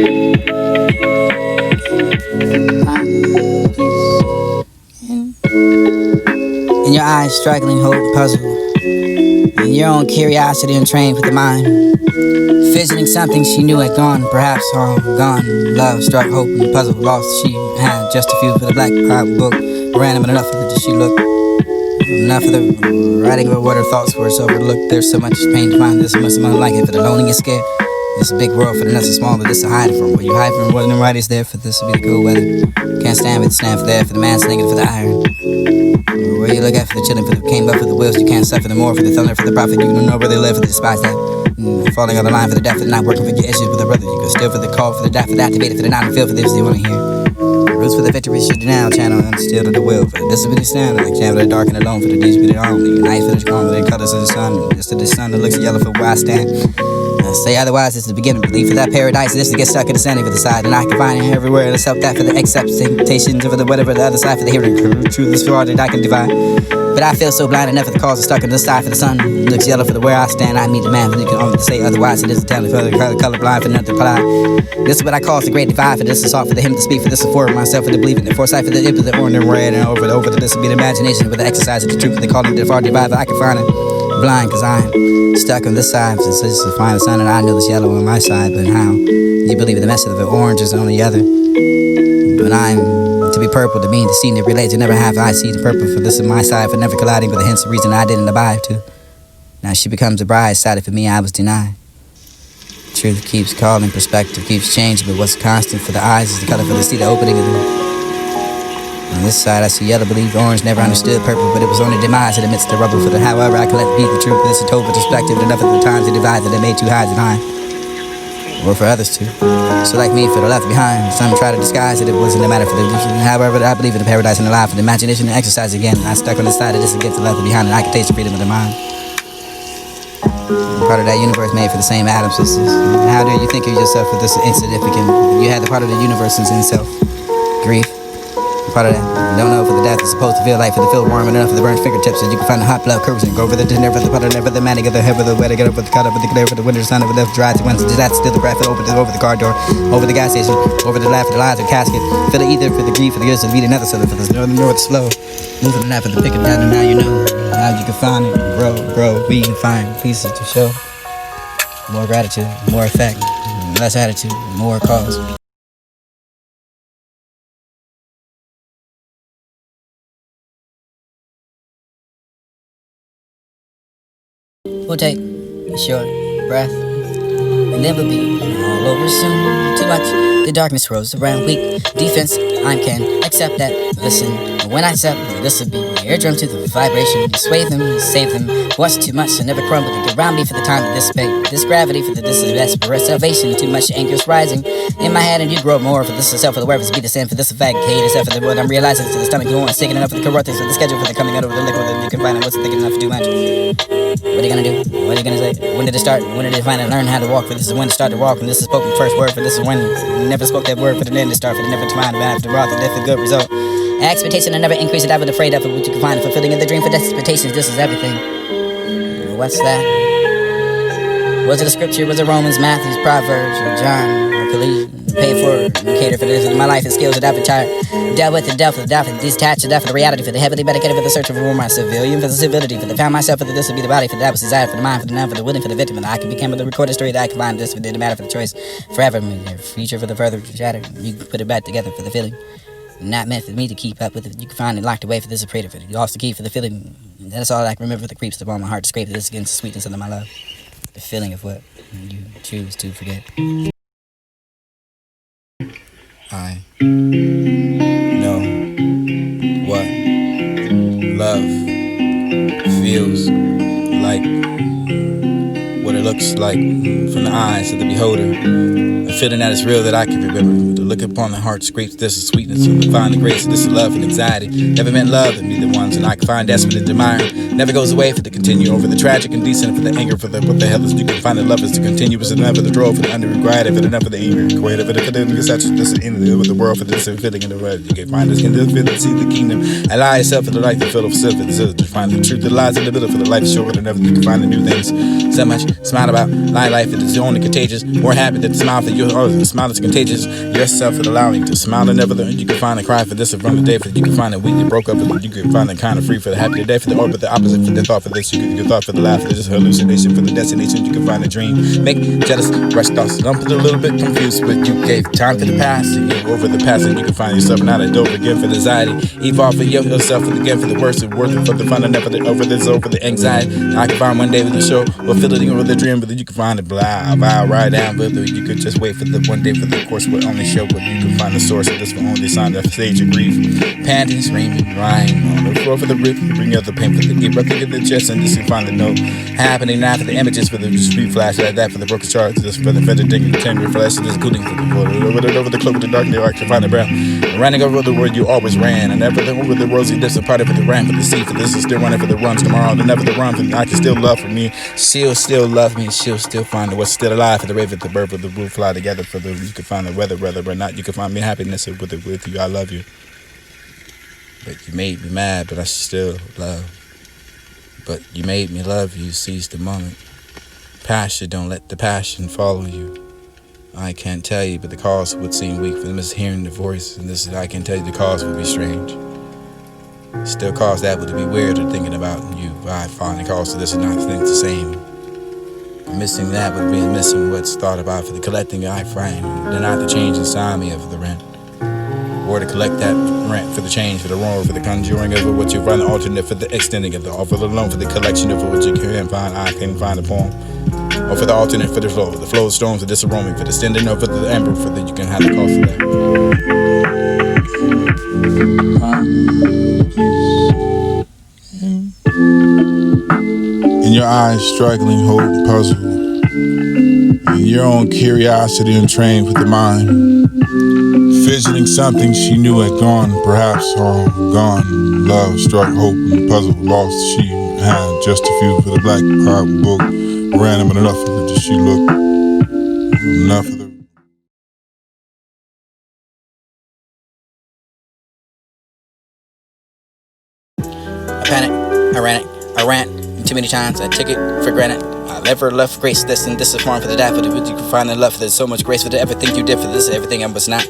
In your eyes, struggling, hope, puzzle. In your own curiosity untrained with the mind. Fidgeting something she knew had gone, perhaps all gone. Love struck, hope, and puzzle lost. She had just a few for the black book. Random enough of it, she looked. Enough of the writing of what her thoughts were, so overlooked. There's so much pain to find. This must unlike it for the lonely and scared. This a big world for the nuts and small, but this a hide from. Where you hide from wasn't the right is there for this to be the cool weather. Can't stand with the stand for there for the man slinging for the iron. Where you look at for the children, for the came up for the wills, you can't suffer the more for the thunder, for the prophet, you don't know where they live, for the despise that. Falling on the line for the death, for the not working for your issues with a brother, you go still for the call, for the death, for the activated, for the not feel for this you wanna hear. Roots for the victory, should you now channel and still to the will, for the disability stand, like jam for the dark and alone, for the disability only, night for the calm, for the colors of the sun, just to the sun that looks yellow for where I stand. Say otherwise, it's the beginning. Believe for that paradise, this to get stuck in the sanding for the side. And I can find it everywhere. And self that for the acceptations of the whatever the other side for the hearing. Truth is far that I can divide. But I feel so blind enough for the cause of stuck on the side for the sun. Looks yellow for the where I stand. I meet the man, but you can only say otherwise. It is a talent for the color blind for nothing to apply. This is what I call the great divide. For this is all for the him to speak. For this is for myself for the believing. The foresight for the imp of the ordinary red. And over the this will be the imagination for the exercise of the truth. They call it the far divide. But I can find it. Blind cause I'm stuck on this side since this is the final sun and I know this yellow on my side, but how you believe in the mess of the orange is on the other? But I'm to be purple to me, to see and relate to never have I see the purple for this is my side for never colliding with the hints of reason I didn't abide to. Now she becomes a bride, sided for me I was denied. Truth keeps calling, perspective keeps changing, but what's constant for the eyes is the color for the see the opening of the. On this side I see yellow, believed orange, never understood purple, but it was only demise in the midst of the rubble for the however I can let be the truth. This is told for perspective enough of the times they divide that they made too high to hide. Or for others too. So like me for the left behind. Some try to disguise it wasn't a matter for the illusion. However, I believe in the paradise and the life, for the imagination and exercise again. I stuck on the side of this against the left behind, and I can taste the freedom of the mind. Part of that universe made for the same atoms. How dare you think of yourself with this insignificant? You had the part of the universe in self. Grief. Part of that. Don't know for the death is supposed to feel like for the feel warm enough for the burnt fingertips so you can find the hot blood curves and go over the dinner for the part of never the manic of the head of the way to get over the cut over the clear for the winter sun over the dry to when's that still the breath over the car door over the gas station over the laugh for the lies of casket feel it either for the grief for the years to beat another so for the north slow moving the knife for the pick it down and now you know how you can find it grow we can find pieces to show more gratitude more effect less attitude more cause. We'll take a short breath, and then we'll be all over soon. Too much, the darkness grows around weak defense. I can accept that. Listen, when I accept, this will be my eardrum to the vibration. Sway them, save them. What's too much to never crumble. To get around me for the time to dissipate. This gravity for the this is desperate salvation. Too much anger is rising in my head, and you grow more for this is self for the words be the same for this effect. Hate is for the word I'm realizing to the stomach going sticking enough for the corruptings for the schedule for the coming out of the liquid that you can find and what's thinking enough to do much. What are you gonna do? What are you gonna say? When did it start? When did it finally learn how to walk? For this is when it started to walk, and this is spoken first word. For this is when you never spoke that word. For the end to start. For the never to mind about the wrath, the death, the good result. Expectation, I never increase it. I was afraid of it. What you can find, the fulfilling of the dream. For expectations, this is everything. What's that? Was it a scripture? Was it Romans, Matthew, Proverbs, or John, or Colossians? Pay for, cater for this. My life and skills that I've retired. Dealt with the death of the death, detached the death of the reality. For the heavily medicated, for the search for my civilian, for the civility, for the found myself, for the this will be the body, for the that was desire, for the mind, for the numb, for the willing, for the victim, and I can become the recorded story that I can find this for the matter for the choice. Forever, the future for the further shatter. You can put it back together for the feeling. Not meant for me to keep up with it. You can find it locked away for this operator. For you lost the key for the feeling. That's all I can remember. The creeps upon my heart to scrape this against the sweetness of my love. The feeling of what you choose to forget. I know what love feels like, what it looks like from the eyes of the beholder. A feeling that is real that I can remember. To look upon the heart scrapes this is sweetness and find the grace of this is love and anxiety. Never meant love and be the ones and I can find desperate and admire. Never goes away for the continue over the tragic and decent for the anger for the what the hell is you can find the love is to continue is enough for the draw for the underregarded for the enough for the anger creative for the couldn't such this in the world for this and feeling in the world you can find this can feel and see the kingdom allow yourself for the life to fill of self to find the truth that lies in the middle for the life short and never you can find the new things So much smile about life that is only contagious. More happy that the smile for you, the smile is contagious. Yourself for allowing to smile and never you can find a cry for this around the day for you can find a week you broke up and you can find the kind of free for the happy day for the but the opposite for the thought for this you can thought for the laugh for this hallucination for the destination you can find a dream. Make jealous, rush thoughts, lump it a little bit confused, but you gave time for the past and you over the past and you can find yourself not a dope again for the anxiety. Evolve for yourself and again for the worst and worth it for the fun and never the over this over the anxiety. I can find one day with the show or feeling over the dream, but then you can find it blah right down, but you could just wait for the one day for the course will only show, but you can find the source of this will only sign the stage of grief. Panting, screaming, crying on the floor for the rip, bring out the pain for the erupting in the chest, and this you find the note happening now for the images for the street flash like that for the broken charts, this for the feather ding and tender flash, this cooling for the water over the cloak with the dark, I can find the brown. Running over the word you always ran, and never over the rosy lips, a part of the ram for the sea, for this is still running for the runs tomorrow, and never the run for I can still love for me. She'll still love me, she'll still find what's still alive for the raven, the bird, with the roof fly together for the you can find the weather, but not you can find me happiness with you. I love you. But you made me mad, but I still love. But you made me love you, seize the moment. Passion, don't let the passion follow you. I can't tell you, but the cause would seem weak for them is hearing the voice, and this I can tell you the cause would be strange. Still cause that would be weird or thinking about you. I find the cause of this and not think the same. Missing that would be missing what's thought about for the collecting I find, then not the change inside me of the rent. Or to collect that rent for the change, for the roar, for the conjuring of what you find, the alternate for the extending of the offer, the loan for the collection of what you can find. I can find a poem. Or for the alternate for the flow of storms, for this aroma, for the standing over the amber, for that you can have the cost of that. In your eyes, struggling, hope, puzzle. In your own curiosity untrained with the mind. Fidgeting something she knew had gone, perhaps all gone. Love struck, hope, and puzzle lost. She had just a few for the black cloud book. Random and enough of it. Did she look enough of the I ran too many times. I took it for granted. I never left grace. This is form for the die for the you can find in love. There's so much grace for the everything you did for this, everything I was not.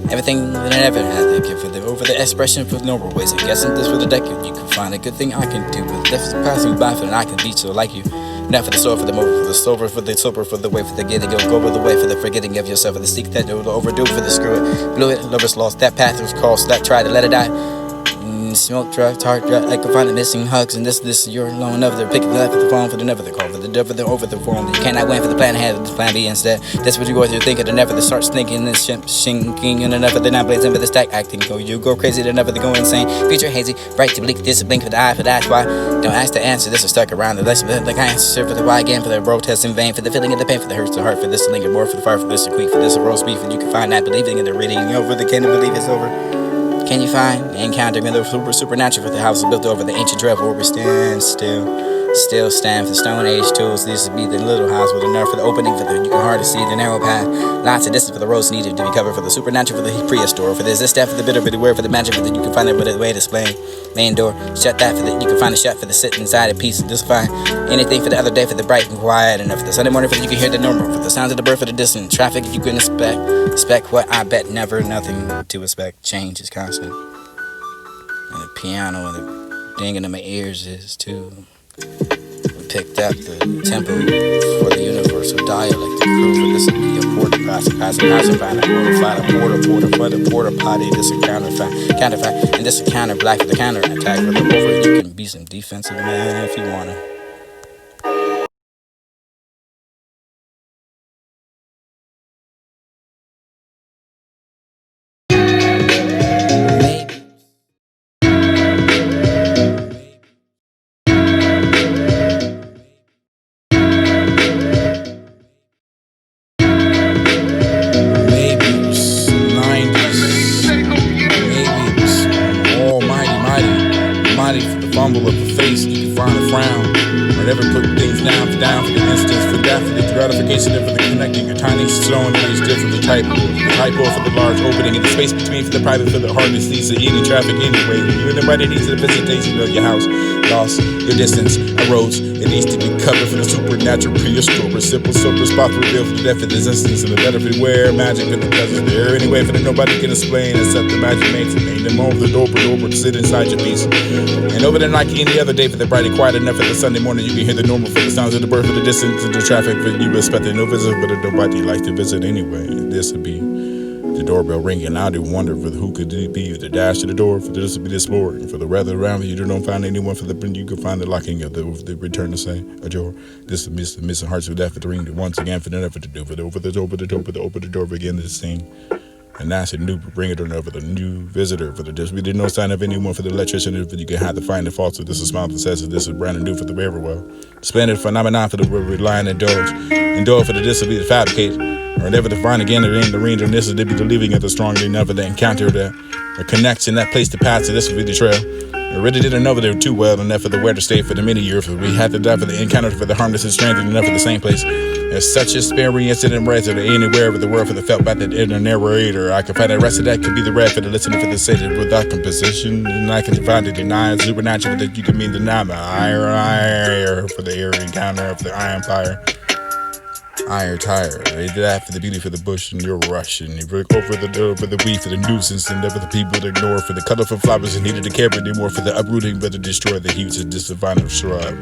Everything that I never had to give for the over the expression for normal ways. I'm guessing this for the decade. You can find a good thing I can do, but that's passing by for and I can beat so like you. Now for the soul, for the mover, for the silver, for the silver, for the way, for the getting, go over the way, for the forgetting of yourself, for the seek that overdo, for the screw it, blew it, lovers lost, that path was crossed, that tried to let it die. Smoke, drugs, heart, I can find the missing hugs, and this you're alone enough. They're picking up the phone for the never the call, for the never the over the phone. You cannot win for the plan ahead, the plan B instead. That's what you go through thinking, the never the starts thinking, and sinking, and the never the not blazing for the stack acting. Go, you go crazy, the never the go insane. Future hazy, bright to bleak, this a blink for the eye, for that's why. Don't ask to answer, this is stuck around the lesson, like I answer for the why again, for the protest in vain, for the feeling of the pain, for the hurts, the heart, for this to linger more, for the fire, for this to queek, for this a roast beef, and you can find that believing in the reading over the can't believe it's over. Can you find encountering the supernatural for the house built over the ancient dread where we stand still stand for the stone age tools. This would be the little house with a nerve for the opening for the you can hardly see the narrow path. Lots of distance for the roads needed to be covered for the supernatural for the prehistoric for this step for the bitter for the word for the magic for the you can find it with a way to explain. Main door shut that for the you can find a shut for the sit inside a piece and just find anything for the other day for the bright and quiet enough for the Sunday morning for the you can hear the normal for the sounds of the bird for the distant traffic you can expect what I bet never nothing to expect. Change is constant. And the piano and the dinging in my ears is too. We picked up the tempo for the universal dialect. The crew for this would be a porta pacified, a porta potty. This a counterfact, and this a counter black for the counter attack. For the over, you can be some defensive man if you wanna. Fumble of a face, you can find a frown. Or never put things down for the instance, for that, for the gratification, and for the connecting. A tiny stone is different, the typo for the large opening in the space between, for the private, for the hardest leads to any traffic anyway. You're the right needs the visitation of your house. Lost your distance, arose It needs to be covered for the supernatural, prehistoric, simple, so responsible, reveal for the death of the existence and the letter everywhere. Magic in the presence there. Anyway, for the nobody can explain except the magic makes it. Name them over the door, to sit inside your peace. And over there, like any other day, for the bright and quiet enough for the Sunday morning, you can hear the normal for the sounds of the bird, for the distance of the traffic, but you expected no visit, but nobody likes to visit anyway. This would be the doorbell ringing. I do wonder for who could it be. The dash to the door, for this would be the exploring. For the weather around you don't find anyone. For the you can find the locking of the return to say ajar. This is the missing hearts with that for the ring. Once again for the effort to do. For the open the door begin to sing. And that's a new bring it on over the new visitor for the just we did no sign of anyone for the electrician if you can have to find the faults of this is smile that says this is brand new for the very well. Splendid phenomenon for the rely and indulge for the this will be the fabricate or never to find again or in the range and this is to be the living of the strong they never the encounter that a connection that place to pass so this will be the trail. I really didn't know there too well enough for the where to stay for the many years for we had to die for the encounter for the harmless and stranded enough for the same place. There's such experience in rest or anywhere of the world for the felt by the inner narrator. I can find the rest of that could be the red for the listener for the satan without composition. And I can find the deny supernatural that you can mean deny my ire for the air encounter of the iron fire. Iron tire. They did that for the beauty for the bush and you're rushing. You break over the door for the weed for the nuisance and never the people to ignore for the colorful flowers and needed to care anymore for the uprooting but to destroy the huge and disavowed shrub.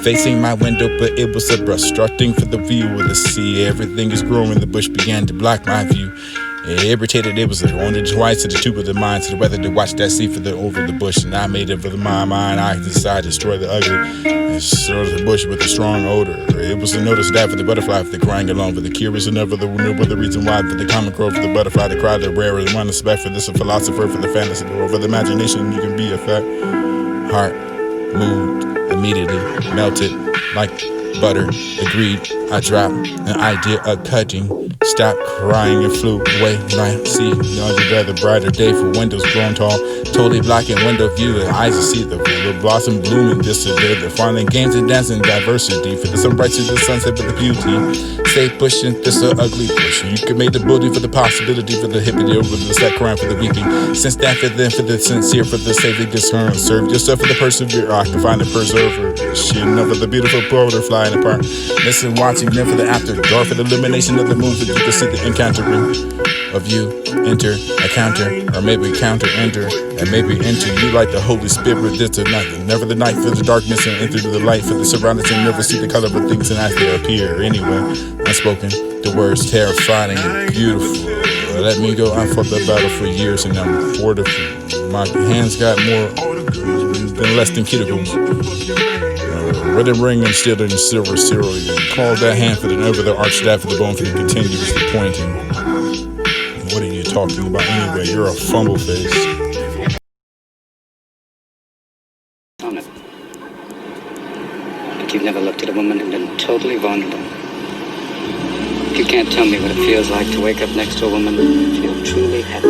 Facing my window, but it was a brush strutting for the view of the sea. Everything is growing, the bush began to block my view. It irritated, it was like only twice to the tube of the mind to the weather to watch that sea for the over the bush. And I made it for my mind, I decided to destroy the ugly and destroy the bush with a strong odor. It was to notice that for the butterfly, for the crying alone, for the curious and never the new, the reason why, for the common crow, for the butterfly, the cry, the rare, and one respect for this a philosopher, for the fantasy, or for the imagination, you can be a fact. Heart, moved, immediately, melted, like butter, agreed, I dropped an idea of cutting. Stopped crying and flew away. Like see, the brighter day for windows grown tall, totally blocking window view. And eyes to see the blossom blooming. This is the finding games and dancing diversity. For the sunrise to the sunset for the beauty. Stay pushing this a ugly push. You can make the booty for the possibility for the hippity over the set crying for the weeping. Since that for the sincere for the saving concern. Serve yourself for the persevere. I can find the preserver. She never the beautiful butterfly in the park. Listen, watching them for the after dark for the illumination of the moon. For you can see the encountering of you enter a counter or maybe counter enter and maybe enter you like the Holy Spirit. This is nothing. Never the night for the darkness and enter the light for the surroundings and never see the color of things and as they appear. Anyway, unspoken, the words terrifying and beautiful. Let me go. I fought that battle for years and I'm fortified. My hands got more than less than cuticles. Red and ring and still in silver cereal. Call that hand for the over the arch staff for the bone for the continuously pointing. What are you talking about anyway? You're a fumble face. Like you've never looked at a woman and been totally vulnerable. You can't tell me what it feels like to wake up next to a woman and feel truly happy.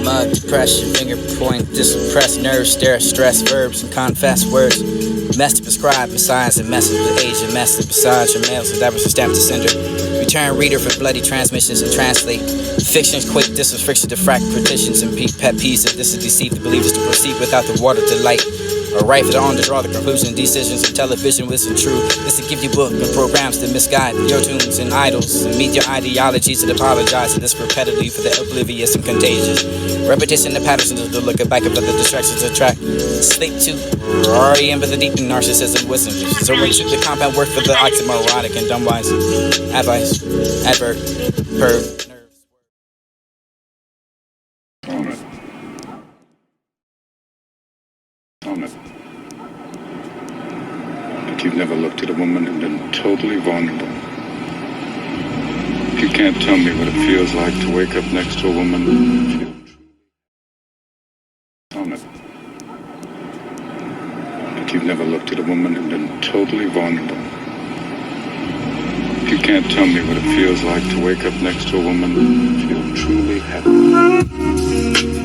Mug, depression, finger point, suppressed nerves, stare, stress, verbs, and confess words. Mess to prescribe, besides and messes with age and message besides your mails, that was a stamp to sender. Return reader for bloody transmissions and translate. Fictions quick, this was friction to frack petitions and pet peeves. If this is deceit, the believers to proceed without the water to light. Or right for the on to draw the conclusion, decisions of television wasn't true. This to give you book and programs to misguide your tunes and idols and meet your ideologies and apologize to this repetitively for the oblivious and contagious. Repetition the patterns of the look back of the distractions attract. Sleep to REM but the deep narcissism wisdom. So we shoot the compound work for the oxymorotic and dumbwise. Advice, advert, perv. Like you've never looked at a woman and been totally vulnerable. You can't tell me what it feels like to wake up next to a woman and feel like you've never looked at a woman and been totally vulnerable. You can't tell me what it feels like to wake up next to a woman and feel truly happy.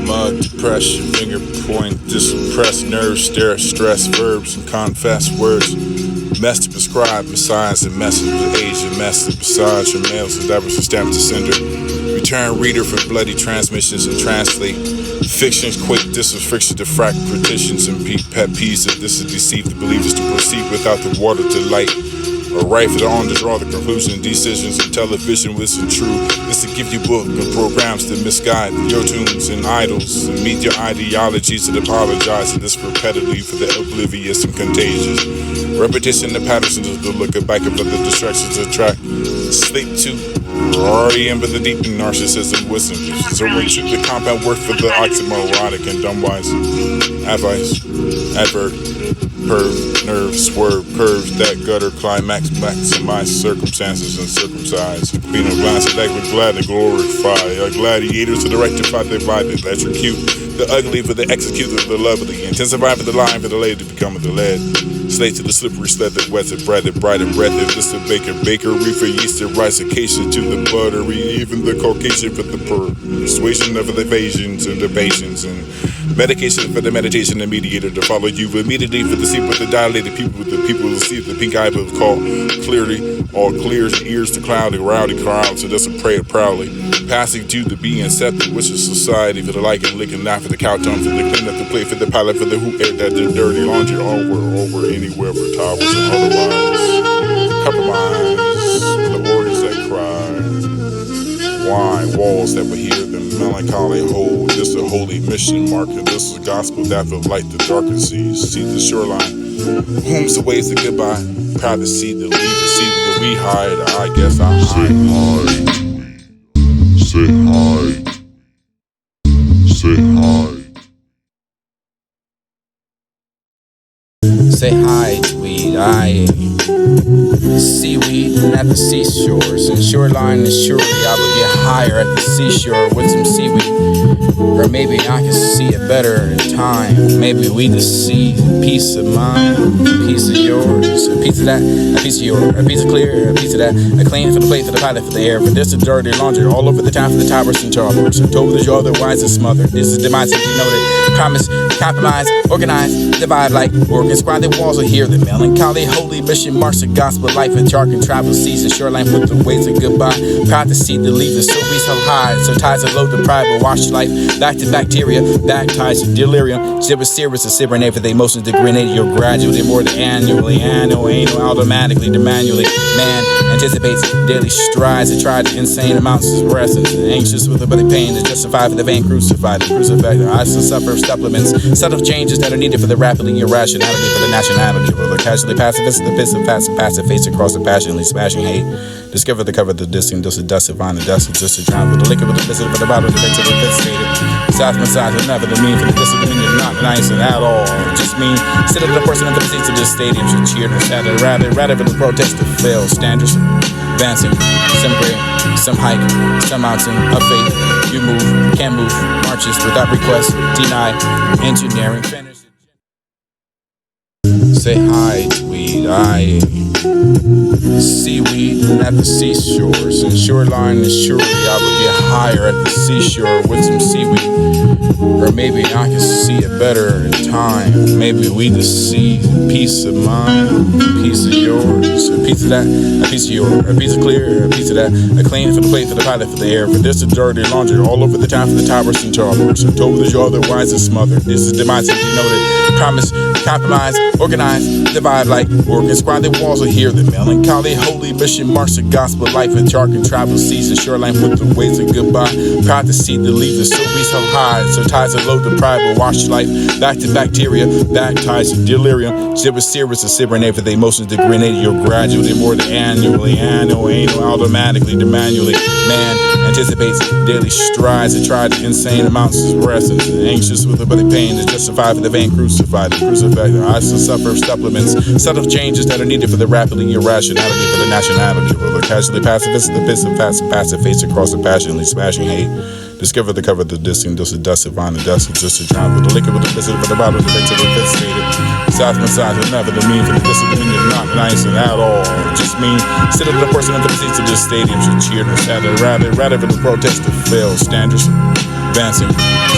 Mug, depression, finger point, suppressed nerves, stare, stress, verbs, and confess words. Mess to prescribe, besides and messes with age and message besides your mails, so that was a stamp to sender. Return reader for bloody transmissions and translate fictions, quake, this is friction, diffract petitions and pet peeves. If this is deceive the believers to proceed without the water to light. Or right for the on to draw the conclusion, decisions and television listen true. This to give you book and programs to misguide your tunes and idols and meet your ideologies and apologize. And this repetitive for the oblivious and contagious. Repetition the patterns of the look back of the distractions attract. Sleep to already in the deep in narcissism wisdom. So we treat the compound work for the oxymoronic and dumbwise. Advice, advert. Perv, nerve, swerve, curves, that gutter, climax, maximize circumstances and circumcise. Clean and glance, that would glad to glorify. A gladiator to the rectify, they vibe, electrocute. The ugly for the execute of the lovely. Intensify for the line for the lady to become the lead. Slate to the slippery sled that wets it, bread it, bright and breath it. This the bakery for yeast and rice, occasion to the buttery. Even the Caucasian for the persuasion of the evasions and the patience and medication for the meditation and mediator to follow you immediately for the seat with the dilated people with the people who see the pink eye will call clearly all clears ears to cloudy rowdy crowds so that's a prayer proudly passing to the being accepted which is society for the like and licking not for the cow tongue for the clean up the plate for the pilot for the who aired that the dirty laundry over anywhere for towers and otherwise compromise for the organs that cry wine walls that will hear them melancholy hold. This is a holy mission marker. This is a gospel that will light the darker seas. See the shoreline. Home's the ways to goodbye. Proud to see the leave the sea that we hide. I guess I hide. Say hi. Say hi. Say hi, tweed, I seaweed at the seashores and shoreline is surely I will get higher at the seashore with some seaweed. Or maybe I can see it better in time. Maybe we just see a piece of mine, a piece of yours, a piece of that, a piece of yours, a piece of clear, a piece of that, a clean for the plate, for the pilot, for the air, for this is dirty laundry all over the town for the towers and towers. And told that you're otherwise is smothered. This is demise, you know that. Promise, compromise, organize, divide like organs, squad the walls will hear the melancholy, holy mission marks the gospel life and jargon travel seas and shoreline put the ways of goodbye. Proud to see the leaves so we so high, so ties are low to pride will wash life back to bacteria, back ties to delirium. Zip is serious to cybernate for the emotions to grenade you're gradually more than annually, anal, automatically, the manually. Man anticipates daily strides and try to insane amounts of essence and anxious with a body pain to justify for the vain crucified, the crucified. I still suffer supplements, subtle changes that are needed for the rapidly irrationality for the nationality of the casually pacifist, the piss and passive face across the passionately smashing hate. Discover the cover, the dissing, dust of dust, divine, and dust, just a drown with the liquor, with the visit, for the bottle, the victim, the fixated. South and side, never the mean for the disagreement, not nice and at all. Just mean, sit at the person in the seats of the stadium should cheer and shatter, rather for the protest to fail. Standards, advancing, some grade, some hike, some mountain of faith. You move, can't move, marches without request, deny, engineering, finish. Say hi, tweed, I seaweed at the seashores and shoreline is surely I will get higher at the seashore with some seaweed. Or maybe I can see it better in time. Maybe we just see a piece of mine, a piece of yours, a piece of that, a piece of yours, a piece of clear, a piece of that, a clean for the plate, for the pilot, for the air, for this is dirty laundry all over the town for the towers and towers. And told that you're otherwise is smothered. This is demise, you know that. Promise, compromise, organize, divide like organs, squad the walls will hear the melancholy, holy mission marks the gospel life and jargon travel seas and shoreline put the ways of goodbye. Proud to see the leaves so we so high, so ties are low to pride will wash life back to bacteria, back ties to delirium. Zip is serious to cybernate for the emotions to grenade you're gradually more than annually, anal, automatically, the manually. Man anticipates daily strides and try to insane amounts of essence and anxious with a body pain to justify for the vain crucified, the crucified. I still suffer supplements, subtle changes that are needed for the rapidly irrationality for the nationality of the casually pacifist, the piss and passive face across the passionately smashing hate. Discover the cover, the dissing, dust of dust, divine, and dust, just a drown with the liquor, with the visit, for the bottle, the victim, the fixated. massage, but never the mean for the discipline. You're not nice and at all. Just mean, sit at the person in the seats of this stadium should cheer and sadder, rather for the protest to fail. Standards advancing,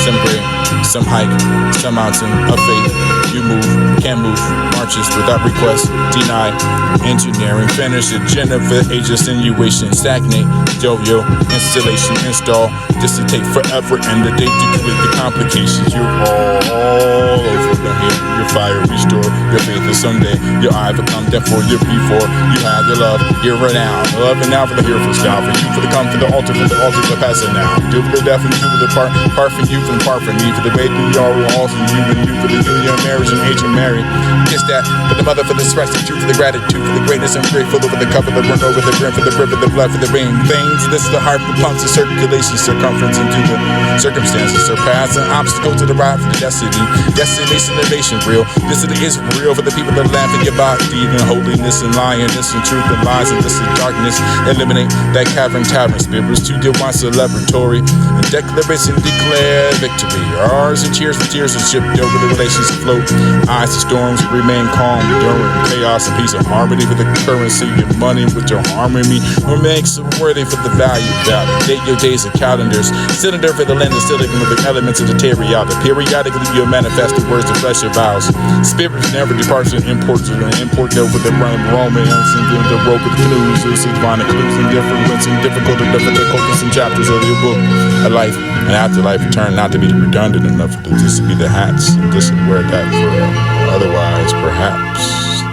some grade, some hike, some mountain of faith. You move, can't move, marches without request, deny. Engineering, finish, Jennifer, age insinuation, stagnate, jovial, installation, install, dissipate forever, and the date to complete the complications. You're all over the here. Your fire restore, your faith is someday. Your eye become death for your before. You have your love, you're renowned. Love and now for the here for style. For you, for the come, for the altar to pass it now. Do for the death and do for the part for you, for the part for me. For the way we are all for you and you, for the union, marriage, and age and marry. Kiss that, for the mother, for the stress, the truth, for the gratitude, for the greatness and grateful, for the cup, for the run over the brim, for the river, the blood, for the rain. Veins, this is the heart, the pumps, the circulation, circumference into the circumstances. Surpass an obstacle to the ride for the destiny. Destination, innovation, real. This is real for the people that laugh at your body. Even holiness and lioness and truth and lies and this is darkness. Eliminate that cavern tavern spirits to your one celebratory and declaration declare victory. Ours and cheers for tears and shipped over the relations afloat. Eyes to storms remain calm during chaos and peace and harmony for the currency. Your money with your harmony will make so worthy for the value. Validate your days and calendars. Cylinder for the lens and silicon with the elements of the teriyata. Periodically you'll manifest the words of flesh and vows. Spirits never departs and imports and import over the romance and the rope of the canoes. This is divine clues and difference and difficult and chapters of your book. A life, an afterlife return not to be redundant enough for this to be the hats. This is where that for otherwise perhaps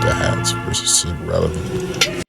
the hats versus irrelevant.